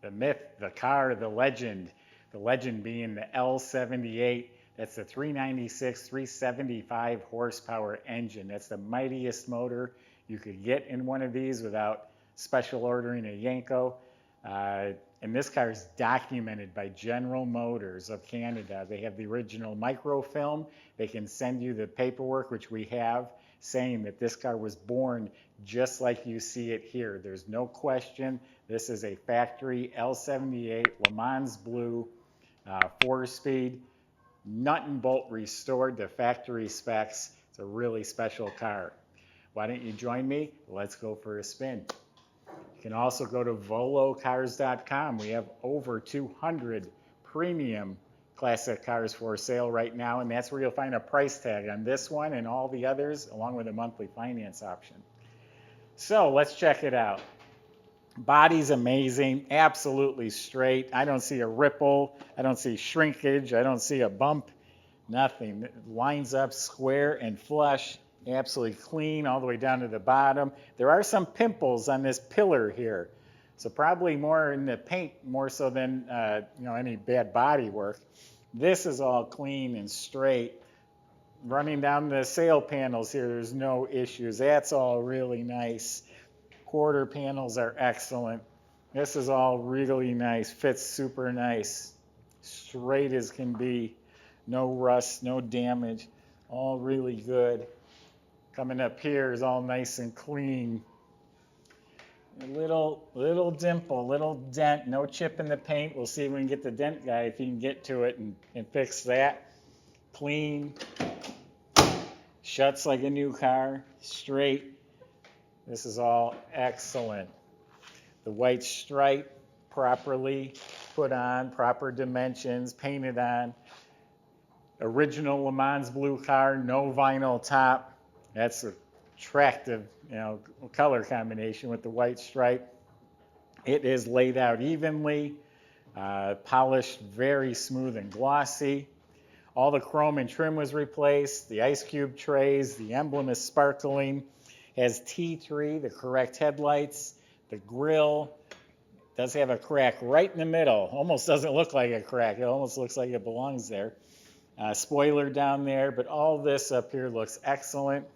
the myth, the car, the legend being the L78. That's the 396, 375 horsepower engine. That's the mightiest motor you could get in one of these without special ordering a Yanko. And this car is documented by General Motors of Canada. They have the original microfilm. They can send you the paperwork, which we have, saying that this car was born just like you see it here. There's no question. This is a factory L78 Lemans Blue 4-speed, nut and bolt restored to factory specs. It's a really special car. Why don't you join me? Let's go for a spin. You can also go to volocars.com. We have over 200 premium classic cars for sale right now, and that's where you'll find a price tag on this one and all the others, along with a monthly finance option. So let's check it out. Body's amazing, absolutely straight. I don't see a ripple. I don't see shrinkage. I don't see a bump. Nothing. It lines up square and flush. Absolutely clean all the way down to the bottom. There are some pimples on this pillar here, so probably more in the paint more so than any bad body work. This is all clean and straight. Running down the sail panels here, there's no issues. That's all really nice. Quarter panels are excellent. This is all really nice. Fits super nice. Straight as can be. No rust, no damage. All really good. Coming up here is all nice and clean. A little dimple, little dent, no chip in the paint. We'll see if we can get the dent guy, if he can get to it and fix that. Clean. Shuts like a new car. Straight. This is all excellent. The white stripe properly put on, proper dimensions, painted on. Original Lemans Blue car, no vinyl top. That's an attractive, color combination with the white stripe. It is laid out evenly, polished, very smooth and glossy. All the chrome and trim was replaced. The ice cube trays, the emblem is sparkling. Has T3, the correct headlights. The grille does have a crack right in the middle. Almost doesn't look like a crack. It almost looks like it belongs there. Spoiler down there, but all this up here looks excellent.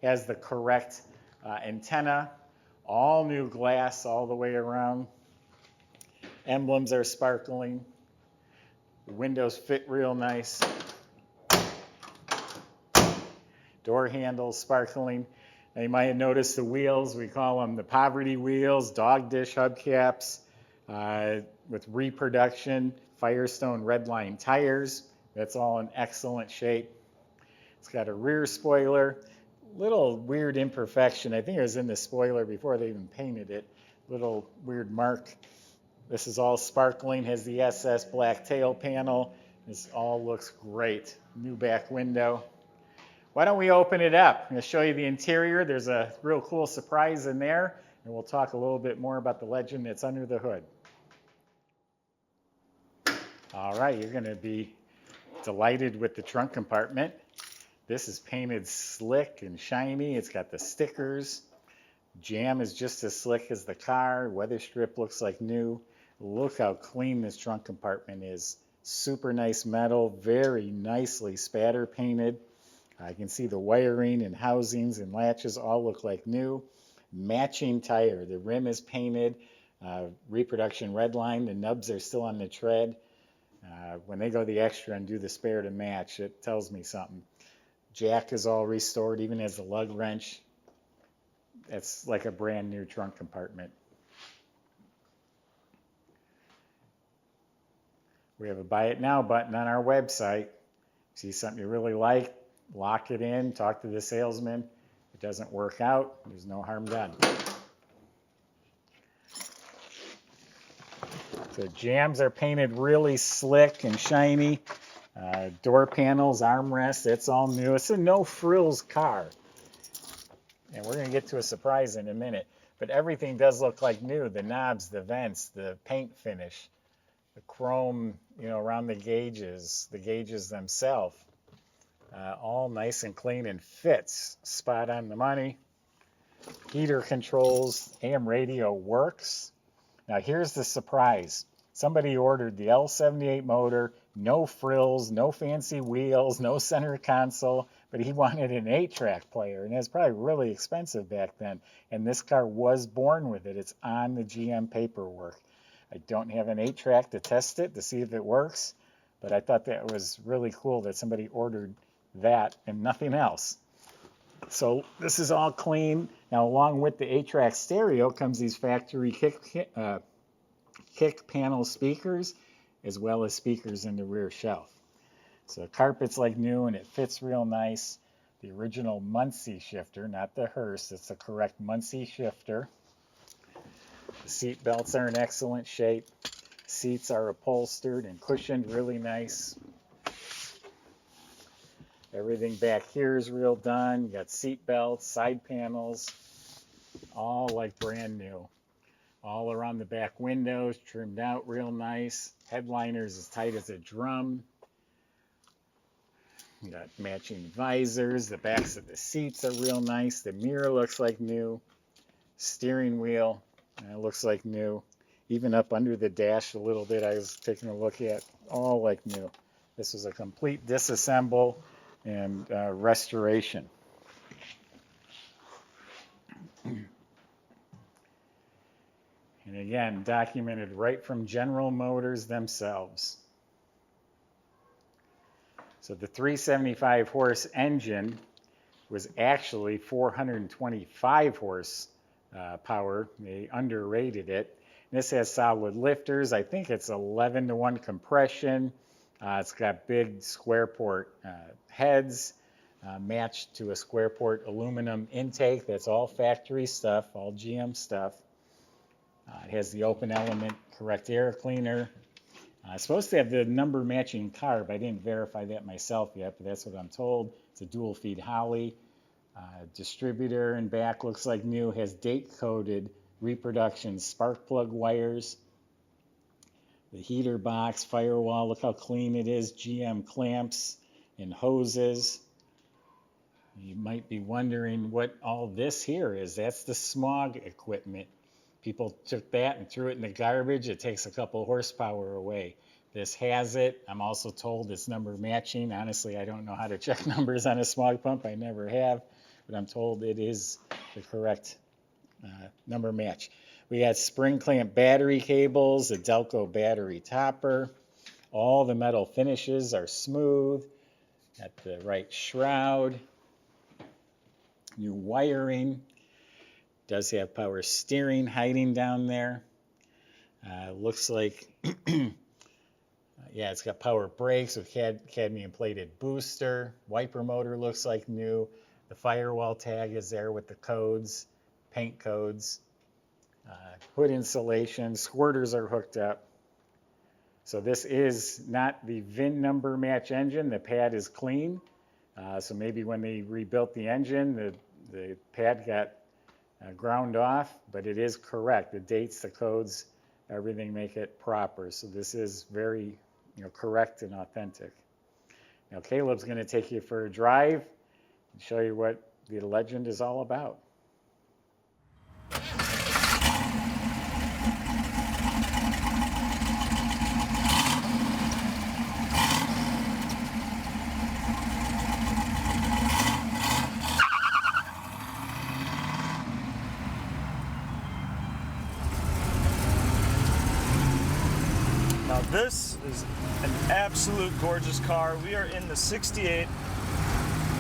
Has the correct antenna. All new glass all the way around. Emblems are sparkling. The windows fit real nice. Door handles sparkling. Now you might have noticed the wheels. We call them the poverty wheels, dog dish hubcaps with reproduction, Firestone redline tires. That's all in excellent shape. It's got a rear spoiler. Little weird imperfection. I think it was in the spoiler before they even painted it. Little weird mark. This is all sparkling. Has the SS black tail panel. This all looks great. New back window. Why don't we open it up? I'm going to show you the interior. There's a real cool surprise in there, and we'll talk a little bit more about the legend that's under the hood. All right, you're going to be delighted with the trunk compartment. This is painted slick and shiny. It's got the stickers. Jam is just as slick as the car. Weather strip looks like new. Look how clean this trunk compartment is. Super nice metal, very nicely spatter painted. I can see the wiring and housings and latches all look like new. Matching tire. The rim is painted. Reproduction redline. The nubs are still on the tread. When they go the extra and do the spare to match, it tells me something. Jack is all restored, even as the lug wrench. It's like a brand new trunk compartment. We have a Buy It Now button on our website. See something you really like, lock it in, talk to the salesman. If it doesn't work out, there's no harm done. The jams are painted really slick and shiny. Door panels, armrests, it's all new. It's a no-frills car. And we're going to get to a surprise in a minute. But everything does look like new. The knobs, the vents, the paint finish, the chrome, around the gauges themselves. All nice and clean and fits spot on the money. Heater controls, AM radio works. Now here's the surprise. Somebody ordered the L78 motor, no frills, no fancy wheels, no center console, but he wanted an 8-track player, and it's probably really expensive back then. And this car was born with it. It's on the GM paperwork. I don't have an 8-track to test it to see if it works, but I thought that was really cool that somebody ordered that and nothing else. So this is all clean. Now along with the 8-track stereo comes these factory kick panel speakers, as well as speakers in the rear shelf. So the carpet's like new and it fits real nice. The original Muncie shifter, not the Hearst, it's the correct Muncie shifter. The seat belts are in excellent shape. Seats are upholstered and cushioned really nice. Everything back here is real done. You got seat belts, side panels, all like brand new. All around the back windows, trimmed out real nice. Headliners as tight as a drum. You got matching visors. The backs of the seats are real nice. The mirror looks like new. Steering wheel looks like new. Even up under the dash a little bit I was taking a look at, all like new. This was a complete disassemble and restoration. And again, documented right from General Motors themselves. So the 375 horse engine was actually 425 horse power. They underrated it. This has solid lifters. I think it's 11-to-1 compression. It's got big square port heads matched to a square port aluminum intake. That's all factory stuff, all GM stuff. It has the open element correct air cleaner. It's supposed to have the number matching carb. I didn't verify that myself yet, but that's what I'm told. It's a dual feed Holley. Distributor in back looks like new. Has date coded reproduction spark plug wires. The heater box, firewall, look how clean it is. GM clamps and hoses. You might be wondering what all this here is. That's the smog equipment. People took that and threw it in the garbage. It takes a couple horsepower away. This has it. I'm also told it's number matching. Honestly, I don't know how to check numbers on a smog pump. I never have, but I'm told it is the correct number match. We had spring clamp battery cables, a Delco battery topper. All the metal finishes are smooth. Got the right shroud. New wiring. Does have power steering hiding down there. Looks like, yeah, it's got power brakes with cadmium plated booster. Wiper motor looks like new. The firewall tag is there with the codes, paint codes. Hood insulation, squirters are hooked up. So this is not the VIN number match engine. The pad is clean. So maybe when they rebuilt the engine, the pad got ground off, but it is correct. The dates, the codes, everything make it proper. So this is very, correct and authentic. Now Caleb's going to take you for a drive and show you what the Legend is all about. Now this is an absolute gorgeous car. We are in the 68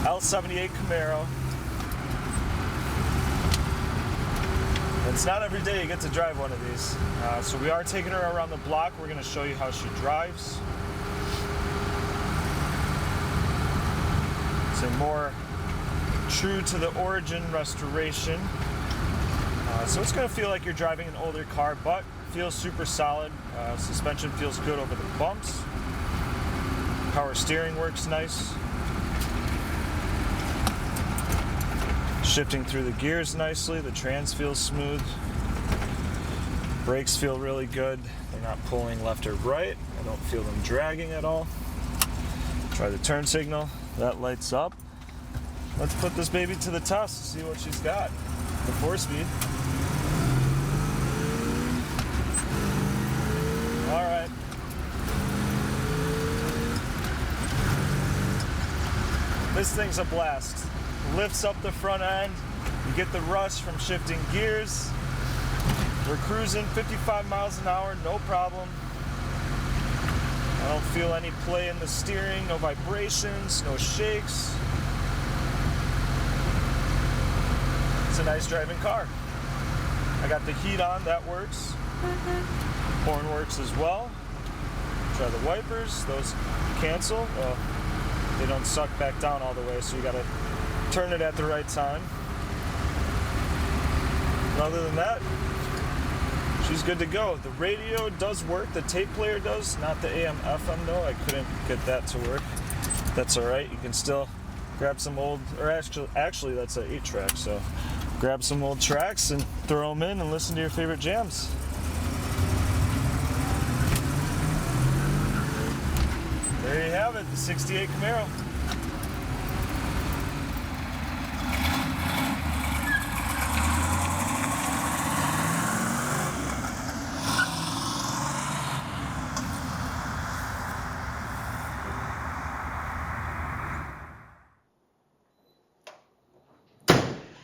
L78 Camaro. It's not every day you get to drive one of these. So we are taking her around the block. We're going to show you how she drives. It's a more true to the origin restoration. So it's going to feel like you're driving an older car, but feels super solid. Suspension feels good over the bumps. Power steering works nice. Shifting through the gears nicely. The trans feels smooth. Brakes feel really good. They're not pulling left or right. I don't feel them dragging at all. Try the turn signal. That lights up. Let's put this baby to the test, see what she's got. The 4-speed. This thing's a blast. Lifts up the front end. You get the rush from shifting gears. We're cruising 55 miles an hour, no problem. I don't feel any play in the steering, no vibrations, no shakes. It's a nice driving car. I got the heat on, that works. Horn works as well. Try the wipers, those cancel. Well, they don't suck back down all the way, so you gotta turn it at the right time. And other than that, she's good to go. The radio does work, the tape player does, not the AM FM though. I couldn't get that to work. That's all right, you can still grab some old, or actually that's an 8-track, so grab some old tracks and throw them in and listen to your favorite jams. There you have it, the 68 Camaro.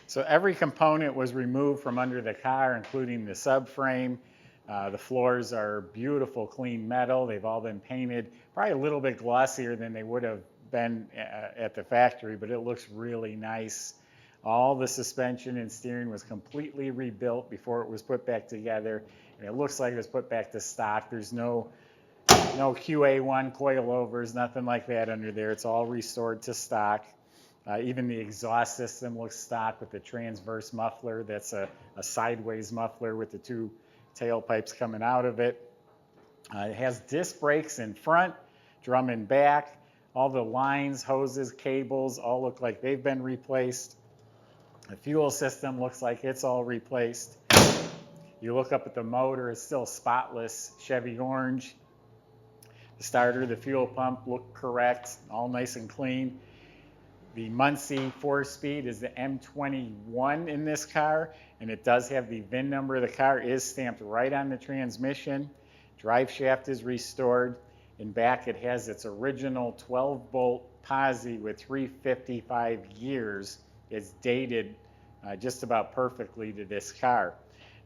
So every component was removed from under the car, including the subframe. The floors are beautiful, clean metal. They've all been painted, probably a little bit glossier than they would have been at the factory, but it looks really nice. All the suspension and steering was completely rebuilt before it was put back together, and it looks like it was put back to stock. There's no QA1 coilovers, nothing like that under there. It's all restored to stock. Even the exhaust system looks stock with the transverse muffler. That's a sideways muffler with the two tailpipes coming out of it. It has disc brakes in front, drum in back. All the lines, hoses, cables all look like they've been replaced. The fuel system looks like it's all replaced. You look up at the motor, it's still spotless Chevy orange. The starter, the fuel pump look correct, all nice and clean. The Muncie 4-speed is the M21 in this car, and it does have the VIN number of the car is stamped right on the transmission. Drive shaft is restored. In back, it has its original 12-bolt posi with 355 gears. It's dated just about perfectly to this car.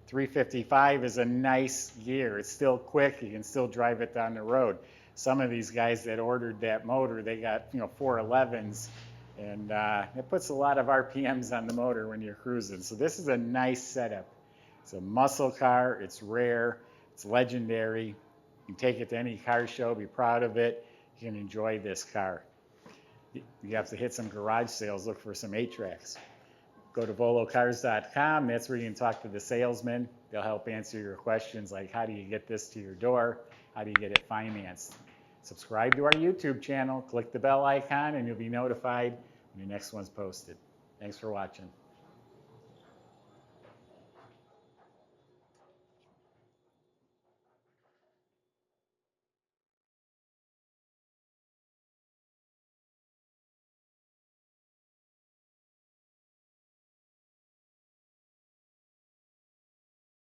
355 is a nice gear. It's still quick. You can still drive it down the road. Some of these guys that ordered that motor, they got 411s. And it puts a lot of RPMs on the motor when you're cruising. So this is a nice setup. It's a muscle car. It's rare. It's legendary. You can take it to any car show, be proud of it. You can enjoy this car. You have to hit some garage sales, look for some 8-tracks. Go to volocars.com. That's where you can talk to the salesman. They'll help answer your questions like how do you get this to your door? How do you get it financed? Subscribe to our YouTube channel, click the bell icon, and you'll be notified when the next one's posted. Thanks for watching.